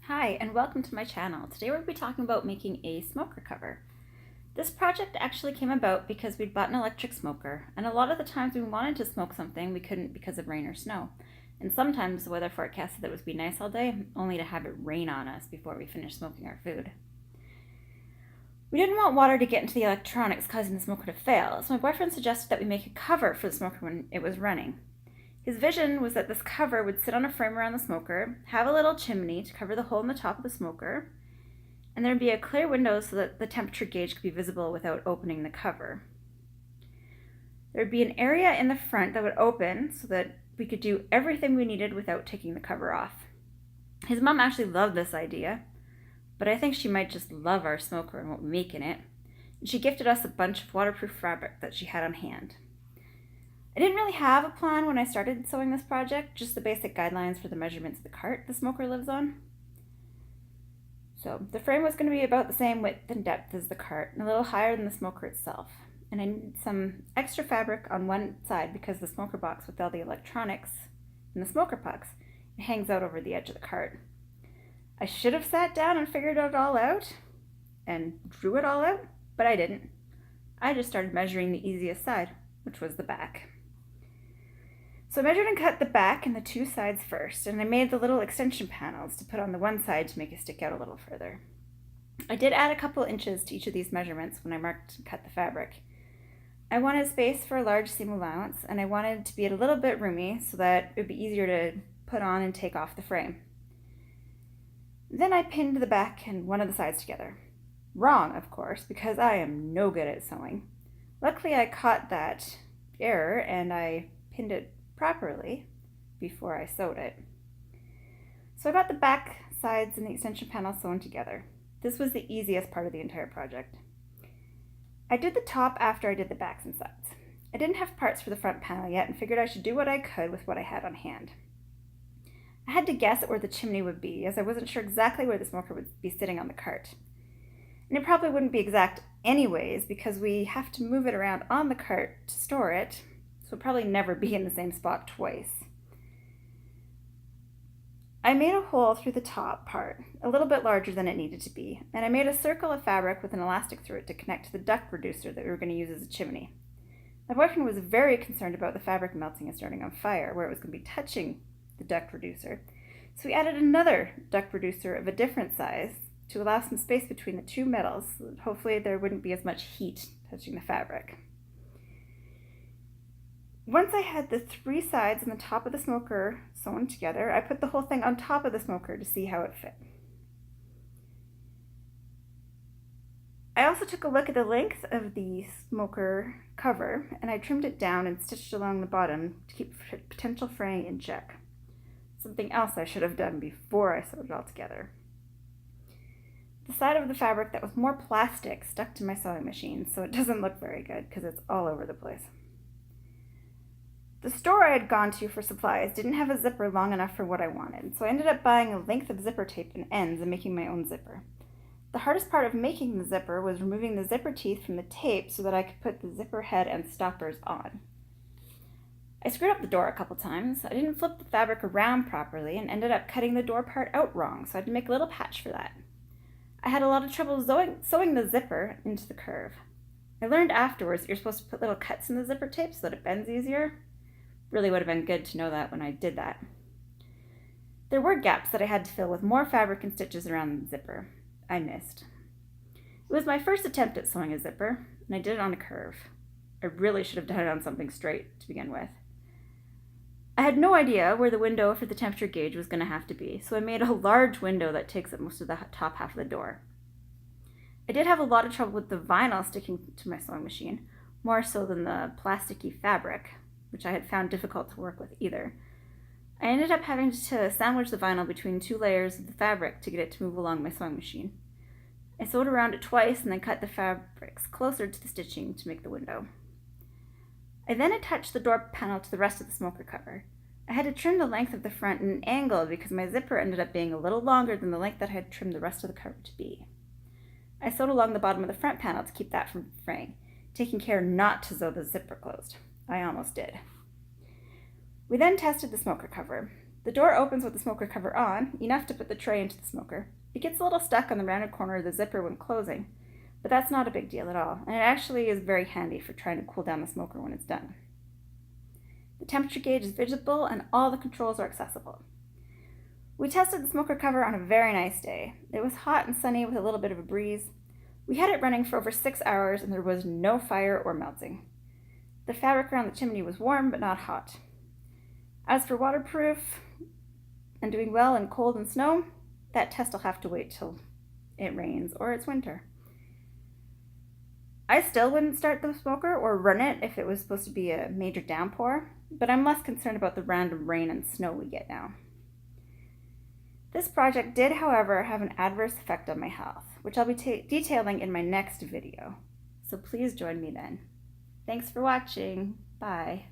Hi, and welcome to my channel. Today we'll be talking about making a smoker cover. This project actually came about because we'd bought an electric smoker, and a lot of the times we wanted to smoke something, we couldn't because of rain or snow. And sometimes the weather forecast said that it was be nice all day, only to have it rain on us before we finished smoking our food. We didn't want water to get into the electronics, causing the smoker to fail, so my boyfriend suggested that we make a cover for the smoker when it was running. His vision was that this cover would sit on a frame around the smoker, have a little chimney to cover the hole in the top of the smoker, and there'd be a clear window so that the temperature gauge could be visible without opening the cover. There'd be an area in the front that would open so that we could do everything we needed without taking the cover off. His mom actually loved this idea, but I think she might just love our smoker and what we make in it, and she gifted us a bunch of waterproof fabric that she had on hand. I didn't really have a plan when I started sewing this project, just the basic guidelines for the measurements of the cart the smoker lives on. So the frame was going to be about the same width and depth as the cart, and a little higher than the smoker itself. And I needed some extra fabric on one side because the smoker box with all the electronics and the smoker pucks, it hangs out over the edge of the cart. I should have sat down and figured it all out and drew it all out, but I didn't. I just started measuring the easiest side, which was the back. So I measured and cut the back and the two sides first, and I made the little extension panels to put on the one side to make it stick out a little further. I did add a couple inches to each of these measurements when I marked and cut the fabric. I wanted space for a large seam allowance, and I wanted it to be a little bit roomy so that it would be easier to put on and take off the frame. Then I pinned the back and one of the sides together. Wrong, of course, because I am no good at sewing. Luckily, I caught that error and I pinned it properly before I sewed it. So I got the back sides and the extension panel sewn together. This was the easiest part of the entire project. I did the top after I did the backs and sides. I didn't have parts for the front panel yet and figured I should do what I could with what I had on hand. I had to guess at where the chimney would be, as I wasn't sure exactly where the smoker would be sitting on the cart. And it probably wouldn't be exact anyways, because we have to move it around on the cart to store it, so it'll probably never be in the same spot twice. I made a hole through the top part, a little bit larger than it needed to be, and I made a circle of fabric with an elastic through it to connect to the duct reducer that we were going to use as a chimney. My boyfriend was very concerned about the fabric melting and starting on fire, where it was going to be touching the duct reducer, so we added another duct reducer of a different size to allow some space between the two metals, so that hopefully there wouldn't be as much heat touching the fabric. Once I had the three sides and the top of the smoker sewn together, I put the whole thing on top of the smoker to see how it fit. I also took a look at the length of the smoker cover, and I trimmed it down and stitched along the bottom to keep potential fraying in check. Something else I should have done before I sewed it all together. The side of the fabric that was more plastic stuck to my sewing machine, so it doesn't look very good because it's all over the place. The store I had gone to for supplies didn't have a zipper long enough for what I wanted, so I ended up buying a length of zipper tape and ends and making my own zipper. The hardest part of making the zipper was removing the zipper teeth from the tape so that I could put the zipper head and stoppers on. I screwed up the door a couple times. I didn't flip the fabric around properly and ended up cutting the door part out wrong, so I had to make a little patch for that. I had a lot of trouble sewing the zipper into the curve. I learned afterwards that you're supposed to put little cuts in the zipper tape so that it bends easier. Really would have been good to know that when I did that. There were gaps that I had to fill with more fabric and stitches around the zipper. I missed. It was my first attempt at sewing a zipper, and I did it on a curve. I really should have done it on something straight to begin with. I had no idea where the window for the temperature gauge was going to have to be, so I made a large window that takes up most of the top half of the door. I did have a lot of trouble with the vinyl sticking to my sewing machine, more so than the plasticky fabric, which I had found difficult to work with either. I ended up having to sandwich the vinyl between two layers of the fabric to get it to move along my sewing machine. I sewed around it twice and then cut the fabrics closer to the stitching to make the window. I then attached the door panel to the rest of the smoker cover. I had to trim the length of the front at an angle because my zipper ended up being a little longer than the length that I had trimmed the rest of the cover to be. I sewed along the bottom of the front panel to keep that from fraying, taking care not to sew the zipper closed. I almost did. We then tested the smoker cover. The door opens with the smoker cover on, enough to put the tray into the smoker. It gets a little stuck on the rounded corner of the zipper when closing, but that's not a big deal at all, and it actually is very handy for trying to cool down the smoker when it's done. The temperature gauge is visible and all the controls are accessible. We tested the smoker cover on a very nice day. It was hot and sunny with a little bit of a breeze. We had it running for over 6 hours and there was no fire or melting. The fabric around the chimney was warm but not hot. As for waterproof and doing well in cold and snow, that test will have to wait till it rains or it's winter. I still wouldn't start the smoker or run it if it was supposed to be a major downpour, but I'm less concerned about the random rain and snow we get now. This project did, however, have an adverse effect on my health, which I'll be detailing in my next video, so please join me then. Thanks for watching. Bye.